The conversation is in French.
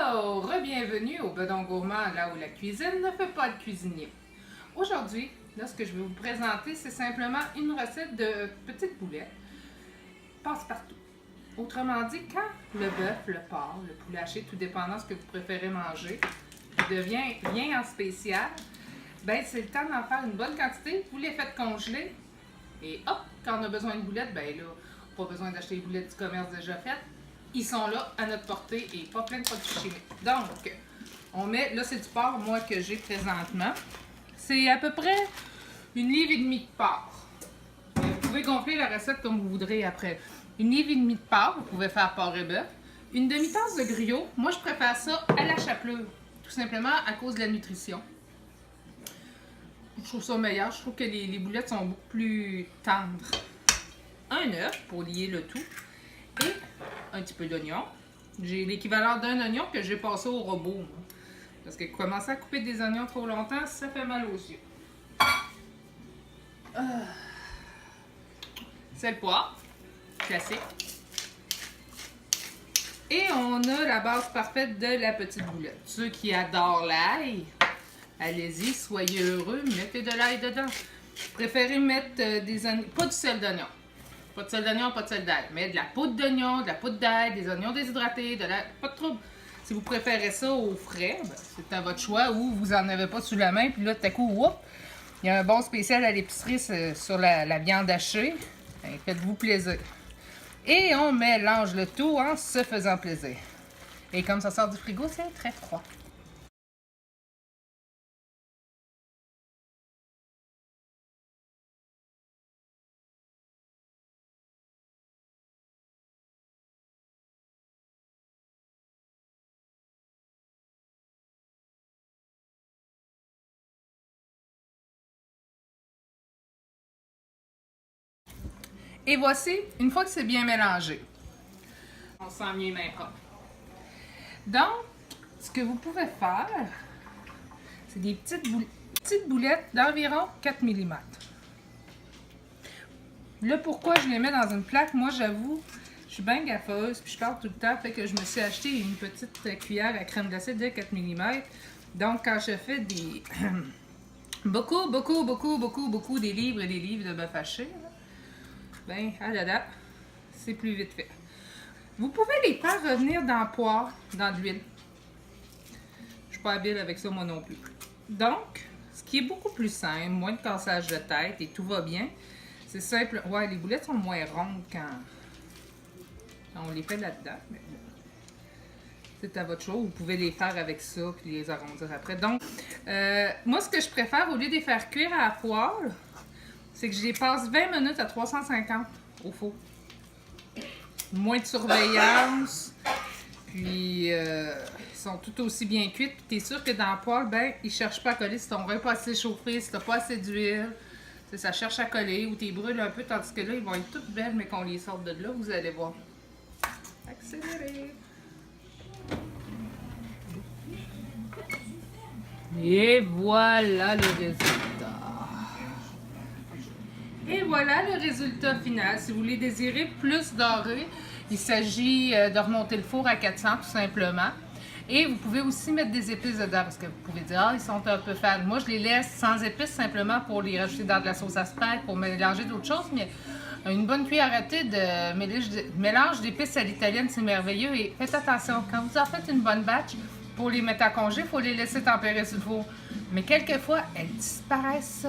Hello! Re-bienvenue au Bedon Gourmand, là où la cuisine ne fait pas le cuisinier. Aujourd'hui, là, ce que je vais vous présenter, c'est simplement une recette de petites boulettes passe-partout. Autrement dit, quand le bœuf, le porc, le poulet haché, tout dépendant de ce que vous préférez manger, vient en spécial, ben c'est le temps d'en faire une bonne quantité. Vous les faites congeler et hop, quand on a besoin de boulettes, ben là, pas besoin d'acheter les boulettes du commerce déjà faites. Ils sont là à notre portée et pas plein de produits chimiques. Donc, on met, là c'est du porc, moi, que j'ai présentement. C'est à peu près 1,5 livre de porc. Vous pouvez gonfler la recette comme vous voudrez après. 1,5 livre de porc, vous pouvez faire porc et bœuf. Une demi-tasse de griot, moi je préfère ça à la chapelure, tout simplement à cause de la nutrition. Je trouve ça meilleur, je trouve que les boulettes sont beaucoup plus tendres. Un œuf pour lier le tout et un petit peu d'oignon. J'ai l'équivalent d'un oignon que j'ai passé au robot. Moi. Parce que commencer à couper des oignons trop longtemps, ça fait mal aux yeux. C'est le poivre, classique. Et on a la base parfaite de la petite boulette. Ceux qui adorent l'ail, allez-y, soyez heureux, mettez de l'ail dedans. Préférez mettre des oignons, pas du sel d'oignon. Pas de sel d'oignon, pas de sel d'ail. Mais de la poudre d'oignon, de la poudre d'ail, des oignons déshydratés, pas de trouble. Si vous préférez ça au frais, ben, c'est à votre choix ou vous n'en avez pas sous la main. Puis là, tout à coup, whoop, il y a un bon spécial à l'épicerie sur la viande hachée. Ben, faites-vous plaisir. Et on mélange le tout en se faisant plaisir. Et comme ça sort du frigo, c'est très froid. Et voici, une fois que c'est bien mélangé, on sent mieux les mains propres. Donc, ce que vous pouvez faire, c'est des petites boulettes d'environ 4 mm. Là, pourquoi je les mets dans une plaque, moi j'avoue, je suis bien gaffeuse, puis je parle tout le temps, fait que je me suis acheté une petite cuillère à crème glacée de 4 mm. Donc, quand je fais des beaucoup des livres et des livres de bœuf haché, ben, à la date, c'est plus vite fait. Vous pouvez les faire revenir dans le poêle, dans de l'huile. Je suis pas habile avec ça, moi non plus. Donc, ce qui est beaucoup plus simple, moins de cassage de tête et tout va bien, c'est simple. Ouais, les boulettes sont moins rondes quand on les fait là-dedans. Mais bon, c'est à votre choix. Vous pouvez les faire avec ça puis les arrondir après. Donc, moi, ce que je préfère, au lieu de les faire cuire à la poêle, c'est que je les passe 20 minutes à 350 au four. Moins de surveillance, puis ils sont tout aussi bien cuits. Puis t'es sûr que dans le poêle, ben, ils cherchent pas à coller. Si ton vin n'est pas assez chauffé, si t'as pas assez d'huile, ça cherche à coller ou t'es brûles un peu, tandis que là, ils vont être toutes belles, mais qu'on les sorte de là, vous allez voir. Accélérez! Et voilà le résultat. Et voilà le résultat final. Si vous les désirez plus dorés, il s'agit de remonter le four à 400 tout simplement. Et vous pouvez aussi mettre des épices dedans parce que vous pouvez dire « Ah, ils sont un peu fades ». Moi, je les laisse sans épices simplement pour les rajouter dans de la sauce à spag, pour mélanger d'autres choses. Mais une bonne cuillère à thé de mélange d'épices à l'italienne, c'est merveilleux. Et faites attention, quand vous en faites une bonne batch, pour les mettre à congé, il faut les laisser tempérer sur le four. Mais quelquefois, elles disparaissent.